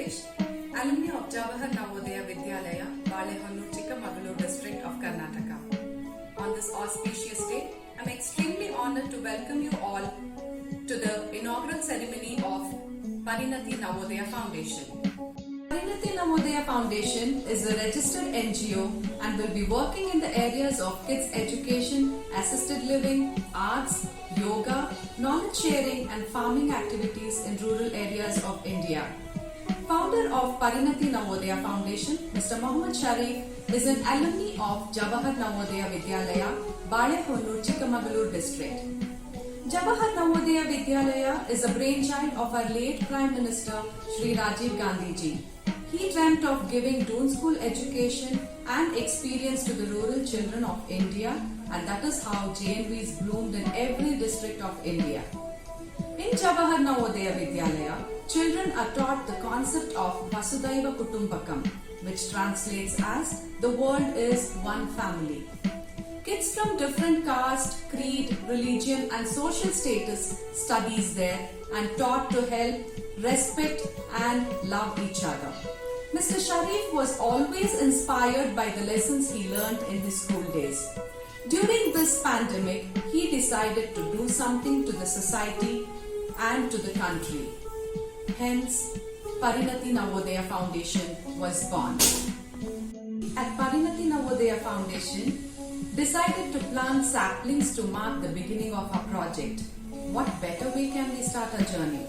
Ramesh, alumni of Jawahar Navodaya Vidyalaya, Balehonu, Chikamagaluru district of Karnataka. On this auspicious day, I am extremely honored to welcome you all to the inaugural ceremony of Parinati Navodaya Foundation. Parinati Navodaya Foundation is a registered NGO and will be working in the areas of kids education, assisted living, arts, yoga, knowledge sharing and farming activities in rural areas of India. Founder of Parinati Navodaya Foundation, Mr. Mohammed Sharif, is an alumni of Jawahar Navodaya Vidyalaya, Balehonu, Chikamagaluru district. Jawahar Navodaya Vidyalaya is a brainchild of our late Prime Minister Shri Rajiv Gandhi ji. He dreamt of giving Doon School education and experience to the rural children of India, and that is how JNVs bloomed in every district of India. In Jawahar Navodaya Vidyalaya, children are taught the concept of Vasudhaiva Kutumbakam, which translates as the world is one family. Kids from different caste, creed, religion and social status studies there and taught to help, respect and love each other. Mr. Sharif was always inspired by the lessons he learned in his school days. During this pandemic, he decided to do something to the society and to the country. Hence, Parinati Navodaya Foundation was born. At Parinati Navodaya Foundation, decided to plant saplings to mark the beginning of our project. What better way can we start our journey?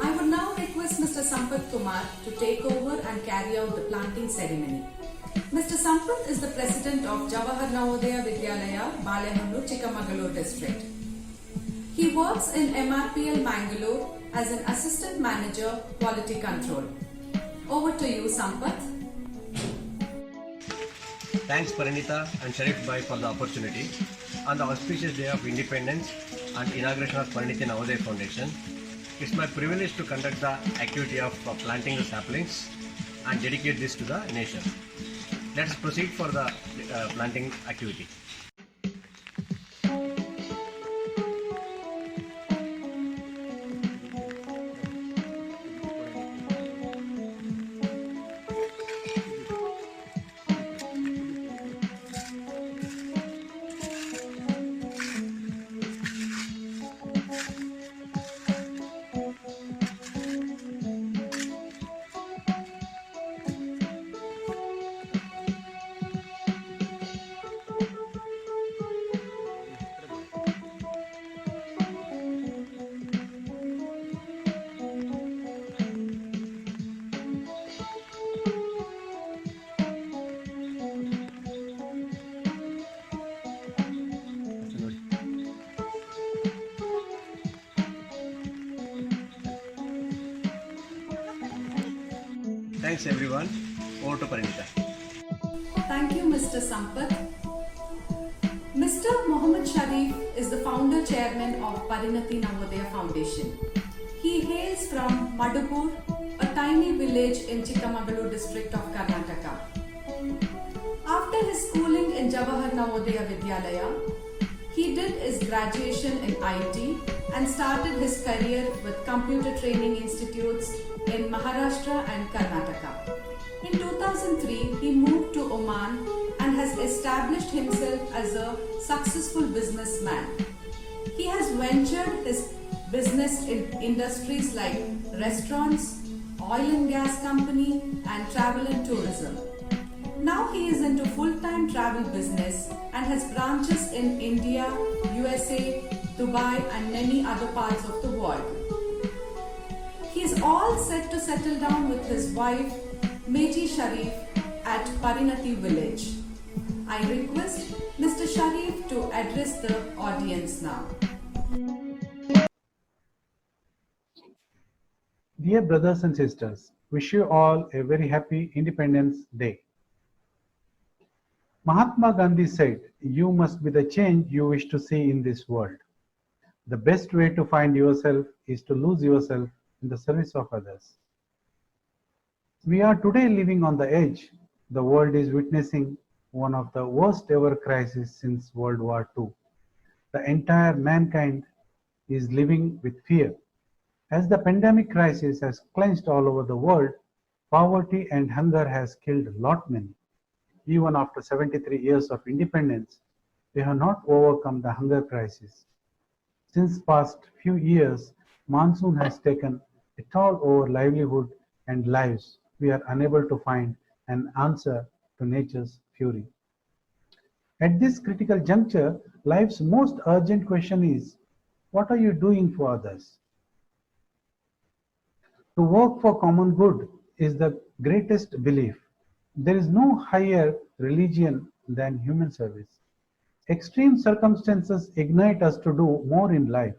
I would now request Mr. Sampath Kumar to take over and carry out the planting ceremony. Mr. Sampath is the president of Jawahar Navodaya Vidyalaya, Balehonu, Chikamagaluru district. He works in MRPL Mangalore as an assistant manager, quality control. Over to you, Sampath. Thanks Parinita and Sharif Bhai for the opportunity. On the auspicious day of independence and inauguration of Parinati Navodaya Foundation, it's my privilege to conduct the activity of planting the saplings and dedicate this to the nation. Let's proceed for the planting activity. Thanks everyone. Over to Parinita. Thank you, Mr. Sampath. Mr. Mohammed Sharif is the founder chairman of Parinati Navodaya Foundation. He hails from Madhupur, a tiny village in Chikamagaluru district of Karnataka. After his schooling in Jawahar Navodaya Vidyalaya, he did his graduation in IT and started his career with computer training institutes in Maharashtra and Karnataka. In 2003, he moved to Oman and has established himself as a successful businessman. He has ventured his business in industries like restaurants, oil and gas company and travel and tourism. Now he is into full-time travel business and has branches in India, USA, Dubai and many other parts of the world. He is all set to settle down with his wife, Meji Sharif, at Parinati village. I request Mr. Sharif to address the audience now. Dear brothers and sisters, wish you all a very happy Independence Day. Mahatma Gandhi said, "You must be the change you wish to see in this world." The best way to find yourself is to lose yourself in the service of others. We are today living on the edge. The world is witnessing one of the worst ever crises since World War II. The entire mankind is living with fear. As the pandemic crisis has cleansed all over the world, Poverty and hunger has killed lot many. Even after 73 years of independence, we have not overcome the hunger crisis. Since past few years, monsoon has taken a toll over livelihood and lives. We are unable to find an answer to nature's fury. At this critical juncture, life's most urgent question is, what are you doing for others? To work for common good is the greatest belief. There is no higher religion than human service. Extreme circumstances ignite us to do more in life.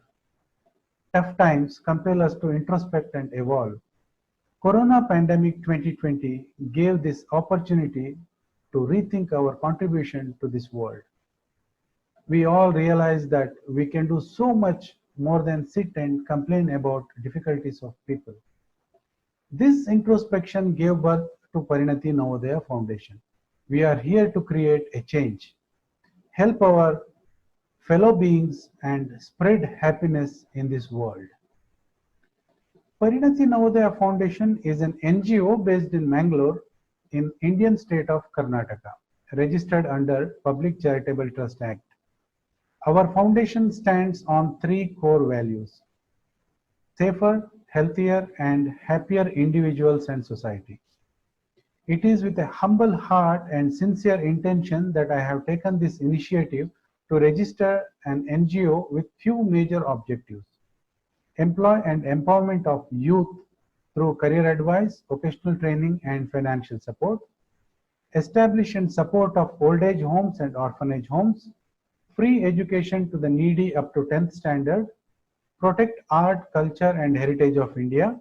Tough times compel us to introspect and evolve. Corona pandemic 2020 gave this opportunity to rethink our contribution to this world. We all realize that we can do so much more than sit and complain about difficulties of people. This introspection gave birth to Parinati Navodaya Foundation. We are here to create a change, help our fellow beings and spread happiness in this world. Parinati Navodaya Foundation is an NGO based in Mangalore in Indian state of Karnataka, registered under Public Charitable Trust Act. Our foundation stands on three core values: safer, healthier and happier individuals and society. It is with a humble heart and sincere intention that I have taken this initiative to register an NGO with few major objectives: employ and empowerment of youth through career advice, vocational training and financial support, establish and support of old age homes and orphanage homes, free education to the needy up to 10th standard, protect art, culture and heritage of India,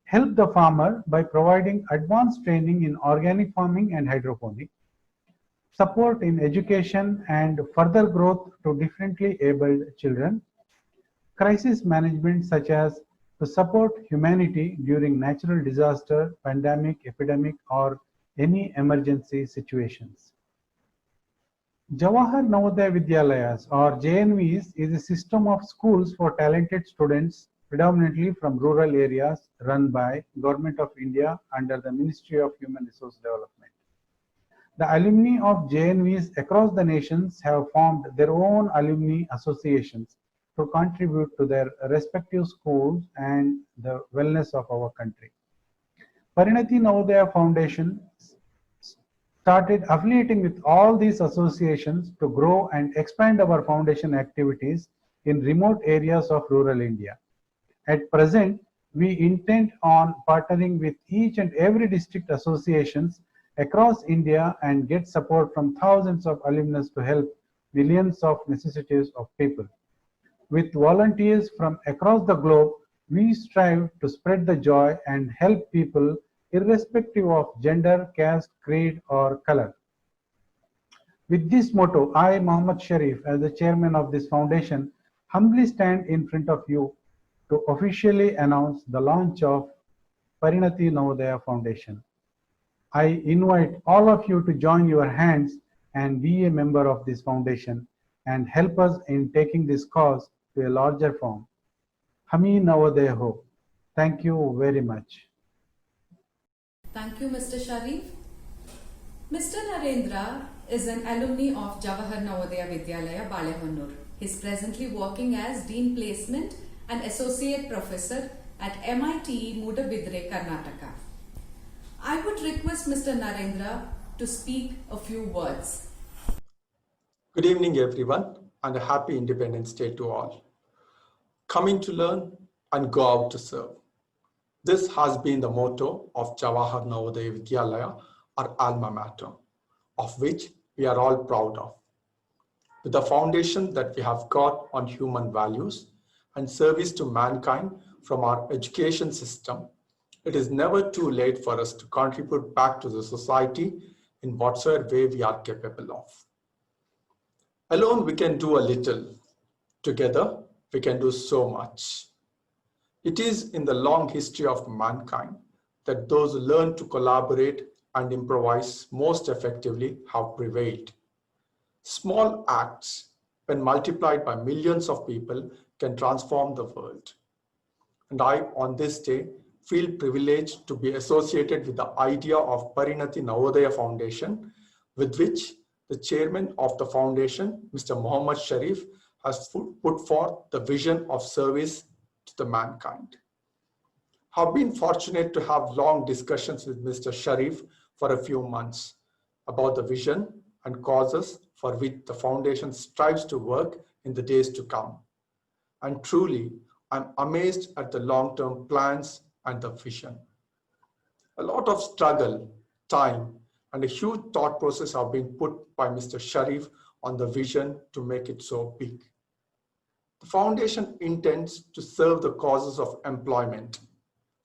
help the farmer by providing advanced training in organic farming and hydroponic, support in education and further growth to differently abled children, crisis management such as to support humanity during natural disaster, pandemic, epidemic or any emergency situations. Jawahar Navodaya Vidyalayas or JNVs is a system of schools for talented students predominantly from rural areas run by Government of India under the Ministry of Human Resource Development. The alumni of JNVs across the nations have formed their own alumni associations to contribute to their respective schools and the wellness of our country. Parinati Navodaya Foundation started affiliating with all these associations to grow and expand our foundation activities in remote areas of rural India. At present, we intend on partnering with each and every district associations across India and get support from thousands of alumnus to help millions of necessities of people. With volunteers from across the globe, we strive to spread the joy and help people irrespective of gender, caste, creed, or color. With this motto, I, Mohammed Sharif, as the chairman of this foundation, humbly stand in front of you to officially announce the launch of Parinati Navodaya Foundation. I invite all of you to join your hands and be a member of this foundation and help us in taking this cause to a larger form. Hami Navodaya Ho. Thank you very much. Thank you, Mr. Sharif. Mr. Narendra is an alumni of Jawahar Navodaya Vidyalaya, Balehonnur. He is presently working as Dean Placement and Associate Professor at MIT Mudabidre, Karnataka. I would request Mr. Narendra to speak a few words. Good evening, everyone, and a happy Independence Day to all. Coming to learn and go out to serve. This has been the motto of Jawahar Navodaya Vidyalaya, our alma mater, of which we are all proud of. With the foundation that we have got on human values and service to mankind from our education system, it is never too late for us to contribute back to the society in whatsoever way we are capable of. Alone we can do a little. Together we can do so much. It is in the long history of mankind that those who learn to collaborate and improvise most effectively have prevailed. Small acts, when multiplied by millions of people, can transform the world. And I, on this day, feel privileged to be associated with the idea of Parinati Navodaya Foundation, with which the chairman of the foundation, Mr. Muhammad Sharif, has put forth the vision of service to the mankind. I've been fortunate to have long discussions with Mr. Sharif for a few months about the vision and causes for which the foundation strives to work in the days to come. And truly, I'm amazed at the long-term plans and the vision. A lot of struggle, time, and a huge thought process have been put by Mr. Sharif on the vision to make it so big. The foundation intends to serve the causes of employment,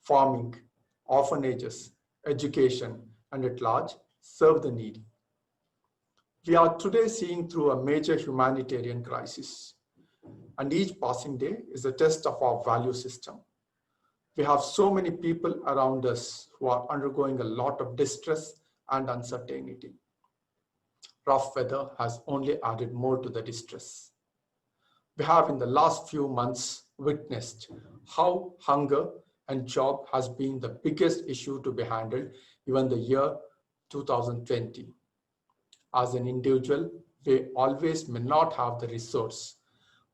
farming, orphanages, education, and at large, serve the needy. We are today seeing through a major humanitarian crisis, and each passing day is a test of our value system. We have so many people around us who are undergoing a lot of distress and uncertainty. Rough weather has only added more to the distress. We have in the last few months witnessed how hunger and job has been the biggest issue to be handled even the year 2020. As an individual, we always may not have the resource,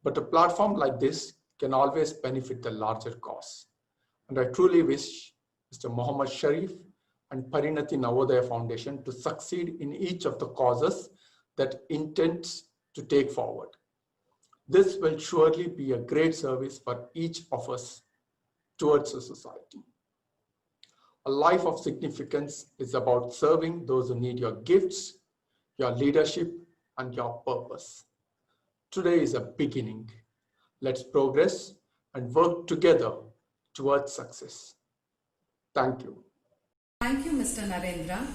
but a platform like this can always benefit the larger cause. And I truly wish Mr. Muhammad Sharif and Parinati Navodaya Foundation to succeed in each of the causes that intends to take forward. This will surely be a great service for each of us towards the society. A life of significance is about serving those who need your gifts, your leadership, and your purpose. Today is a beginning. Let's progress and work together towards success. Thank you. Thank you, Mr. Narendra.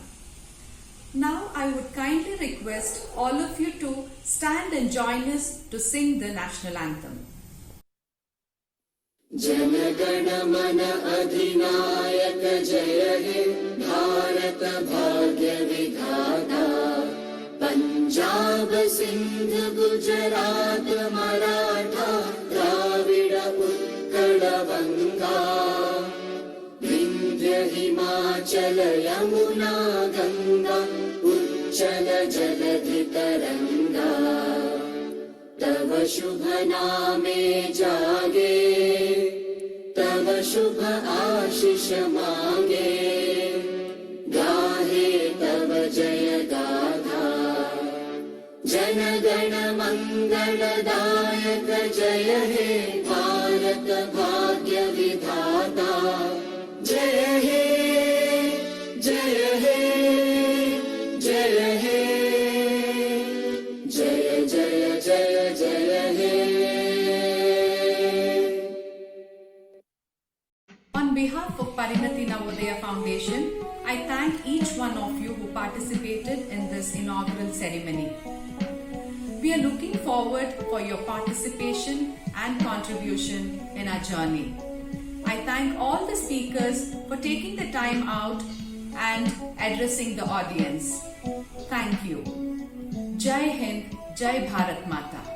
Now I would kindly request all of you to stand and join us to sing the national anthem. जनगण मन अधिनायक जय हे भारत भाग्य विधाता पंजाब सिंध गुजरात मराठा द्राविड उत्कल बंगा विंध्य हिमाचल यमुना गंगा उच्चल जलधि तरंगा तव शुभ नामे जागे तव शुभ आशीष मांगे गाहे तव जय गाथा जन गण मंगलदायक जय हे भारत भाग्य विधाता जय हे जय हे जय हे जय जय जय जय हे. On behalf of Parinati Navodaya Foundation, I thank each one of you who participated in this inaugural ceremony. We are looking forward for your participation and contribution in our journey. I thank all the speakers for taking the time out and addressing the audience. Thank you. Jai Hind, Jai Bharat Mata.